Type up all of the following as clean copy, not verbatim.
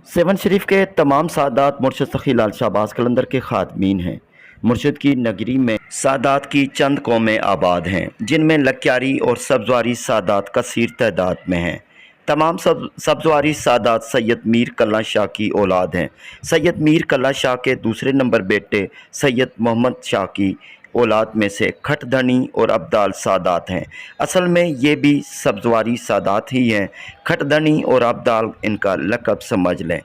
Seven शरीफ के तमाम सादात मुर्शद सखी लाल शाहबाज कलंदर के खादमीन हैं। मुर्शद की नगरी में सादात की चंद कौमें आबाद हैं, जिनमें लक्यारी और सब्जवारी सादात कसीर तादाद में हैं। तमाम सब्जवारी सादात सैयद मीर कल्ला शाह की औलाद हैं। सैयद मीर कल्ला शाह के दूसरे नंबर बेटे सैयद मोहम्मद शाह की औलाद में से खटधनी और अब्दाल सादात हैं। असल में ये भी सब्जवारी सादात ही हैं। खटधनी और अब्दाल इनका लक़ब समझ लें।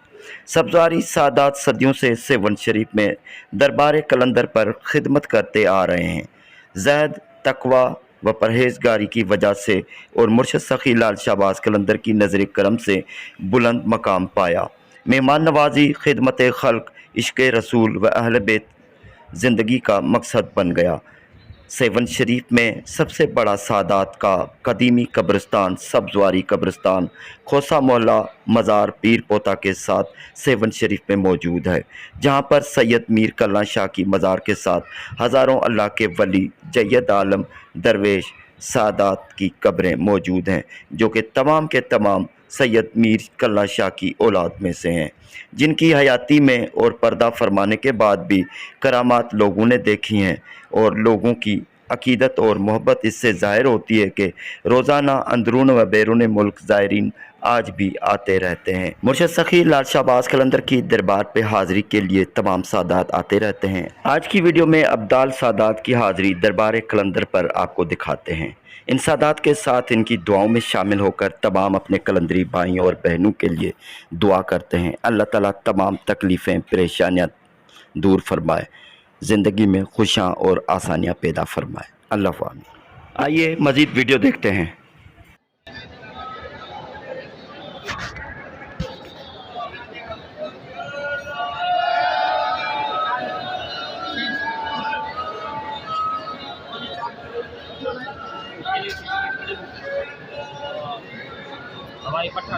सब्जवारी सादात सदियों से सेवन शरीफ में दरबार कलंदर पर खिदमत करते आ रहे हैं। ज़हद, तकवा व परहेजगारी की वजह से और मुर्शद सखी लाल शाहबाज कलंदर की नज़र करम से बुलंद मकाम पाया। मेहमान नवाजी, खिदमत खल्क, इश्क़ रसूल व अहल बैत ज़िंदगी का मकसद बन गया। सेवन शरीफ में सबसे बड़ा सादात का कदीमी कब्रिस्तान सब्जवारी कब्रिस्तान खोसा मोहल्ला मज़ार पीर पोता के साथ सेवन शरीफ में मौजूद है, जहां पर सैयद मीर कल्ला शाह की मज़ार के साथ हज़ारों अल्लाह के वली, जय्यद आलम, दरवेश, सादात की कब्रें मौजूद हैं, जो कि तमाम के तमाम सैयद मीर कल्ला शाह की औलाद में से हैं, जिनकी हयाती में और पर्दा फरमाने के बाद भी करामात लोगों ने देखी हैं और लोगों की अकीदत और मोहब्बत इससे ज़ाहिर होती है कि रोज़ाना अंदरून व बैरून मुल्क ज़ायरीन आज भी आते रहते हैं। मुर्शद सखी लाल शाहबाज कलंदर की दरबार पे हाज़िरी के लिए तमाम सादात आते रहते हैं। आज की वीडियो में अब्दाल सादात की हाज़िरी दरबार कलंदर पर आपको दिखाते हैं। इन सादात के साथ इनकी दुआओं में शामिल होकर तमाम अपने कलंदरी भाइयों और बहनों के लिए दुआ करते हैं। अल्लाह ताला तमाम तकलीफ़ें, परेशानियाँ दूर फरमाए, ज़िंदगी में खुशियाँ और आसानियाँ पैदा फरमाए। अल्लाह आमीन। आइए मज़ीद वीडियो देखते हैं। हवाई पट्टा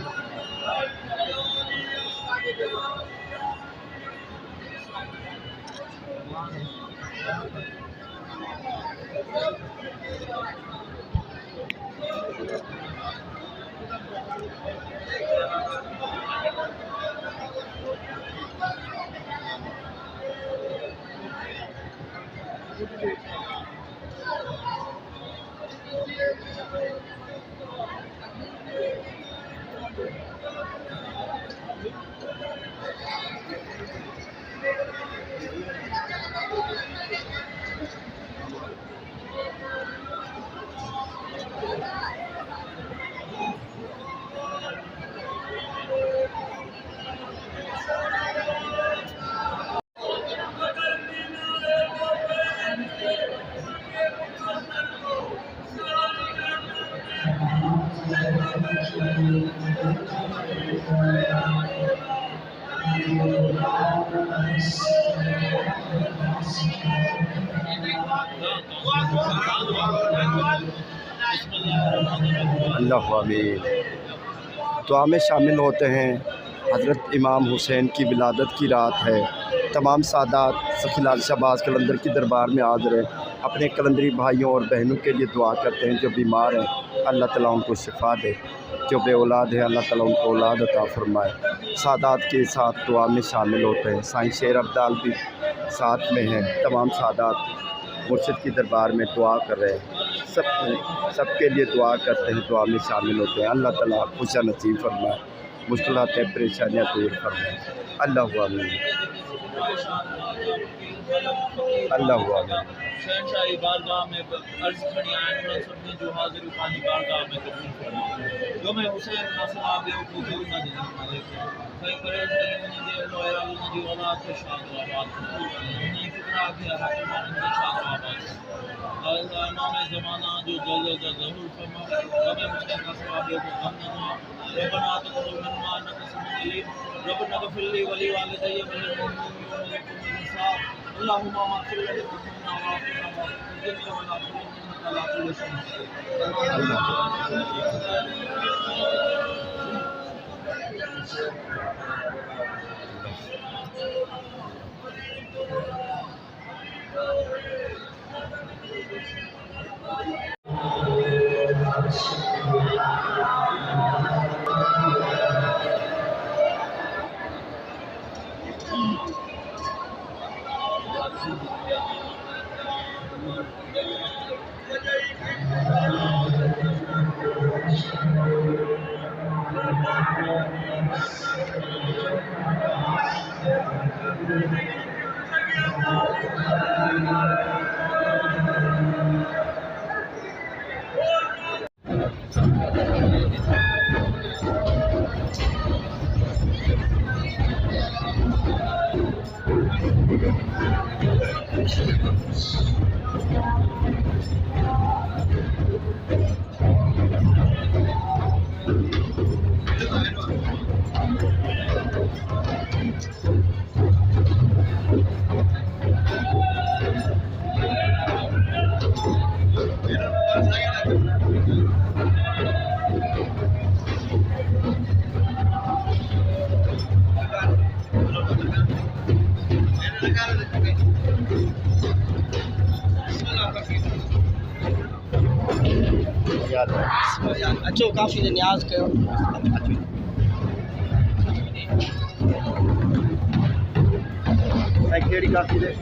अल्लाह आमीन। दुआ में शामिल होते हैं। हज़रत इमाम हुसैन की विलादत की रात है। तमाम सादात सखी लाल शाहबाज कलंदर की दरबार में हाज़िर हैं। अपने कलंदरी भाइयों और बहनों के लिए दुआ करते हैं। जो बीमार हैं अल्लाह ताला उनको शिफा दे, जो बे औलाद है अल्लाह ताला उनको औलाद अता फरमाए। सादात के साथ दुआ में शामिल होते हैं। साईं शेर अब्दाल भी साथ में हैं। तमाम सादात मुर्शिद की दरबार में दुआ कर रहे हैं। सबके लिए दुआ करते हैं, दुआ में शामिल होते हैं। अल्लाह ताला खुशियाँ नसीब फरमाए, मुश्किलातें, परेशानियाँ दूर फरमाए। अल्लाह आमीन, अल्लाह आमीन। शहनशाही बारगाह में अर्ज़ खड़ी आयन उन्हें सभी जो हाजिर पानी बारगाह में कबूल फरमाए। जो मैं हुसैन नसला दे को जो न दे सही करे उन्हें दे लोया उन्हें दी औलाद के शाबाश उन्हें फिक्रा के हकीमान के शाबाश अल्लाह इमाम ज़माना जो जल्द ज़हूर फरमा जो मैं हुसैन नसला दे को हम न रबना तक़ब्बल मिन्ना इन्नका समीउल अलीम रब्बना ग़फिर ली व ली वालिदैया व लिल मुमिनीना वल मुमिनात अल्लाहुम्मा मग़फिर लना अचो काफ़ी जो न्याज़ कयो कहिड़ी काफ़ी दे